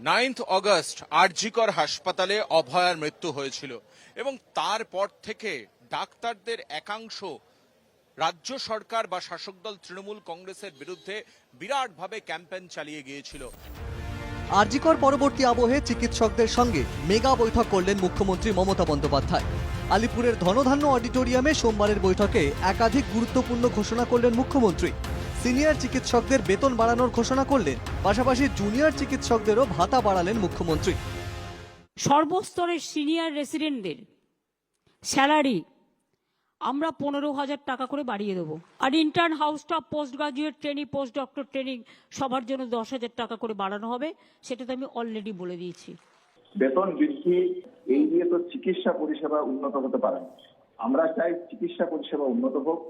9 August RG Kar হাসপাতালে অভয়ার মৃত্যু হয়েছিল এবং তারপর থেকে ডাক্তারদের একাংশ রাজ্য সরকার বা শাসক দল তৃণমূল কংগ্রেসের বিরুদ্ধে বিরাটভাবে ক্যাম্পেইন চালিয়ে গিয়েছিল। আরজিকর পরবর্তী আবহে চিকিৎসকদের সঙ্গে মেগা বৈঠক করলেন মুখ্যমন্ত্রী মমতা বন্দ্যোপাধ্যায়। আলিপুরের ধনধান্য অডিটোরিয়ামে সোমবারের বৈঠকে একাধিক গুরুত্বপূর্ণ ঘোষণা করলেন মুখ্যমন্ত্রী। সিনিয়র চিকিৎসকদের বেতন বাড়ানোর ঘোষণা করলেন, পাশাপাশি জুনিয়র চিকিৎসকদেরও ভাতা বাড়ালেন মুখ্যমন্ত্রী। সর্বস্তরের সিনিয়র রেসিডেন্টদের স্যালারি আমরা 15,000 টাকা করে বাড়িয়ে দেবো, আর intern house staff, post graduate training, post doctor training সবার জন্য 10,000 টাকা করে বাড়ানো হবে। সেটা তো আমি অলরেডি বলে দিয়েছি। বেতন বৃদ্ধি এই দিয়ে তো চিকিৎসা পরিষেবা উন্নত হতে পারে না। আমরা চাই চিকিৎসা পরিষেবা উন্নত হোক।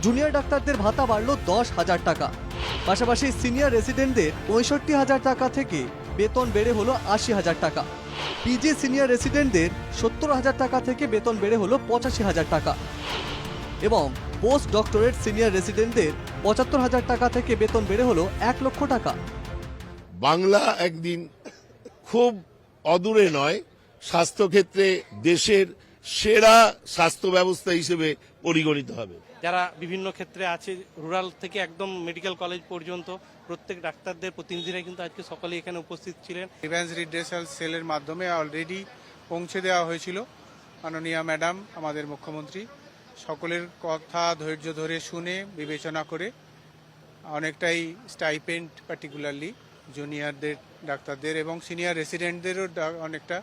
জুনিয়র ডাক্তারদের ভাতা বাড়ল 10,000 টাকা, পাশাপাশি সিনিয়র রেসিডেন্টদের 65,000 টাকা থেকে বেতন বেড়ে হলো 80,000 টাকা। পিজি সিনিয়র রেসিডেন্টদের 70,000 টাকা থেকে বেতন বেড়ে হলো 85,000 টাকা এবং পোস্ট ডক্টরেট সিনিয়র রেসিডেন্টদের 75,000 টাকা থেকে বেতন বেড়ে হলো 1 লক্ষ টাকা। বাংলা একদিন খুব অদূরে নয় স্বাস্থ্যক্ষেত্রে দেশের সেরা স্বাস্থ্য ব্যবস্থা হিসেবে পরিগণিত হবে। যারা বিভিন্ন ক্ষেত্রে আছে, রুরাল থেকে একদম মেডিকেল কলেজ পর্যন্ত প্রত্যেক ডাক্তারদের প্রতিনিধিরা কিন্তু আজকে সকালে এখানে উপস্থিত ছিলেন। গ্রিভেন্স রিড্রেসাল সেলের মাধ্যমে অলরেডি পৌঁছে দেওয়া হয়েছিল। মাননীয় ম্যাডাম আমাদের মুখ্যমন্ত্রী সকলের কথা ধৈর্য ধরে শুনে বিবেচনা করে অনেকটাই স্টাইপেন্ড, পার্টিকুলারলি জুনিয়রদের ডাক্তারদের এবং সিনিয়র রেসিডেন্টদেরও অনেকটা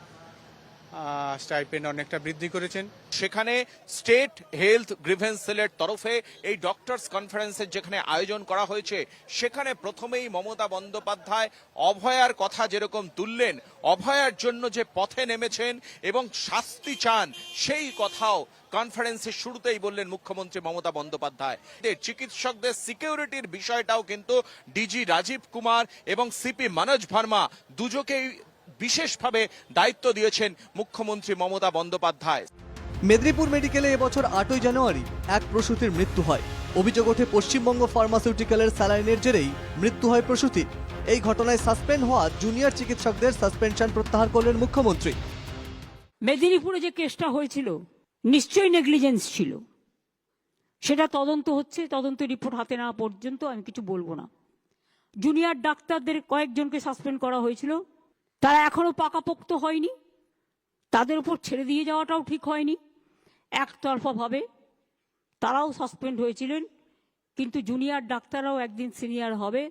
স্টাইপেন্ড অনেকটা বৃদ্ধি করেছেন। সেখানে স্টেট হেলথ গ্রিভেন্স সেলের তরফে এই ডক্টরস কনফারেন্সের যেখানে আয়োজন করা হয়েছে, সেখানে প্রথমেই মমতা বন্দ্যোপাধ্যায় অভয়ার কথা যেরকম তুললেন, অভয়ার জন্য যে পথে নেমেছেন এবং শাস্তি চান, সেই কথাও কনফারেন্সের শুরুতেই বললেন মুখ্যমন্ত্রী মমতা বন্দ্যোপাধ্যায়। চিকিৎসকদের সিকিউরিটির বিষয়টাও কিন্তু ডিজি রাজীব কুমার এবং সিপি মনোজ ভার্মা দুজকেই বিশেষভাবে দায়িত্ব দিয়েছেন মুখ্যমন্ত্রী মমতা বন্দ্যোপাধ্যায়। মেদিনীপুর মেডিকেলে এবছর 8ই জানুয়ারি এক প্রসূতির মৃত্যু হয়। অভিযোগ ওঠে পশ্চিমবঙ্গ ফার্মাসিউটিক্যালের স্যালাইনের জেরেই মৃত্যু হয় প্রসূতির। এই ঘটনায় সাসপেন্ড হওয়া জুনিয়র চিকিৎসকদের সাসপেনশন প্রত্যাহার করলেন মুখ্যমন্ত্রী। মেদিনীপুরে যে কেসটা হয়েছিল নিশ্চয়ই নেগলিজেন্স ছিল, সেটা তদন্ত হচ্ছে। তদন্ত রিপোর্ট হাতে নেওয়া পর্যন্ত আমি কিছু বলবো না। জুনিয়র ডাক্তারদের কয়েকজনকে সাসপেন্ড করা হয়েছিল, তারা এখনো পাকাপোক্ত হয়নি। তাদের উপর ছেড়ে দিয়ে যাওয়াটাও ঠিক হয়নি। একতরফা ভাবে তারাও সাসপেন্ড হয়েছিলেন, কিন্তু জুনিয়র ডাক্তাররাও একদিন সিনিয়র হবে।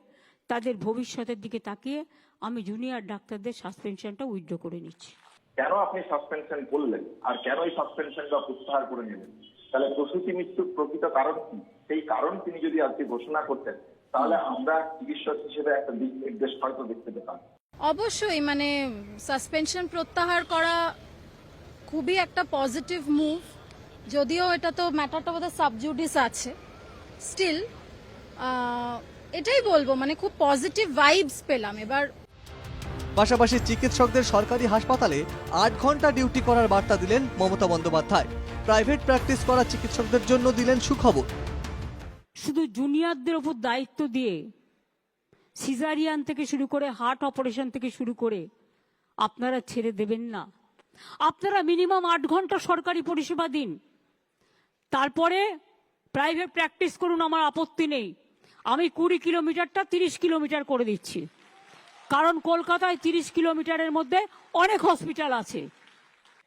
তাদের ভবিষ্যতের দিকে তাকিয়ে আমি জুনিয়র ডাক্তারদের সাসপেনশনটা উইথড্র করে নিচ্ছি। কেন আপনি সাসপেনশন করলেন আর কেন এই সাসপেনশনটা প্রত্যাহার করে নিলেন? তাহলে প্রসূতি মৃত্যুর প্রকৃত কারণ কি, সেই কারণ তিনি যদি আজকে ঘোষণা করতেন তাহলে আমরা চিকিৎসক হিসেবে একটা দিক নির্দেশ হয়তো দেখতে পেতাম। অবশ্যই সাসপেনশন প্রত্যাহার করা খুবই একটা পজিটিভ মুভ, যদিও এটা তো ম্যাটারটা বোধহয় সাবজুডিস আছে। স্টিল এটাই বলবো, খুব পজিটিভ ভাইবস পেলাম এবার। পাশাপাশি চিকিৎসকদের সরকারি হাসপাতালে 8 ঘন্টা ডিউটি করার বার্তা দিলেন মমতা বন্দ্যোপাধ্যায়। প্রাইভেট প্র্যাকটিস করা চিকিৎসকদের জন্য দিলেন সুখবর। শুধু জুনিয়রদের উপর দায়িত্ব দিয়ে সিজারিয়ান থেকে শুরু করে হার্ট অপারেশন থেকে শুরু করে আপনারা ছেড়ে দেবেন না। আপনারা মিনিমাম 8 ঘন্টা সরকারি পরিষেবা দিন, তারপরে প্রাইভেট প্র্যাকটিস করুন, আমার আপত্তি নেই। আমি 20 কিলোমিটারটা 30 কিলোমিটার করে দিচ্ছি, কারণ কলকাতায় 30 কিলোমিটারের মধ্যে অনেক হসপিটাল আছে।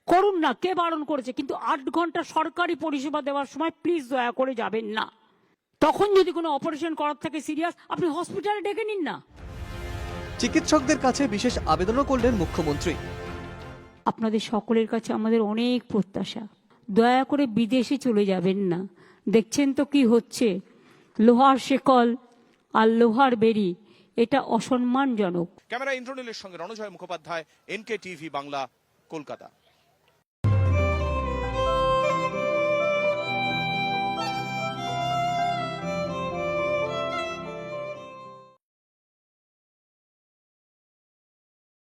করুন না, কে বারণ করেছে? কিন্তু 8 ঘন্টা সরকারি পরিষেবা দেওয়ার সময় প্লিজ দয়া করে যাবেন না। তখন যদি কোনো অপারেশন করার থেকে সিরিয়াস, আপনি হসপিটালে ডেকে নিন না। চিকিৎসকদের কাছে বিশেষ আবেদনও করলেন মুখ্যমন্ত্রী। আপনাদের সকলের কাছে আমাদের অনেক প্রত্যাশা, দয়া করে বিদেশে চলে যাবেন না। দেখছেন তো কি হচ্ছে, লোহার শেকল আর লোহার বেড়ি, এটা অসম্মানজনক। ক্যামেরা ইন্দ্রনীলের সঙ্গে রণজয় মুখোপাধ্যায়, NK টিভি বাংলা, কলকাতা।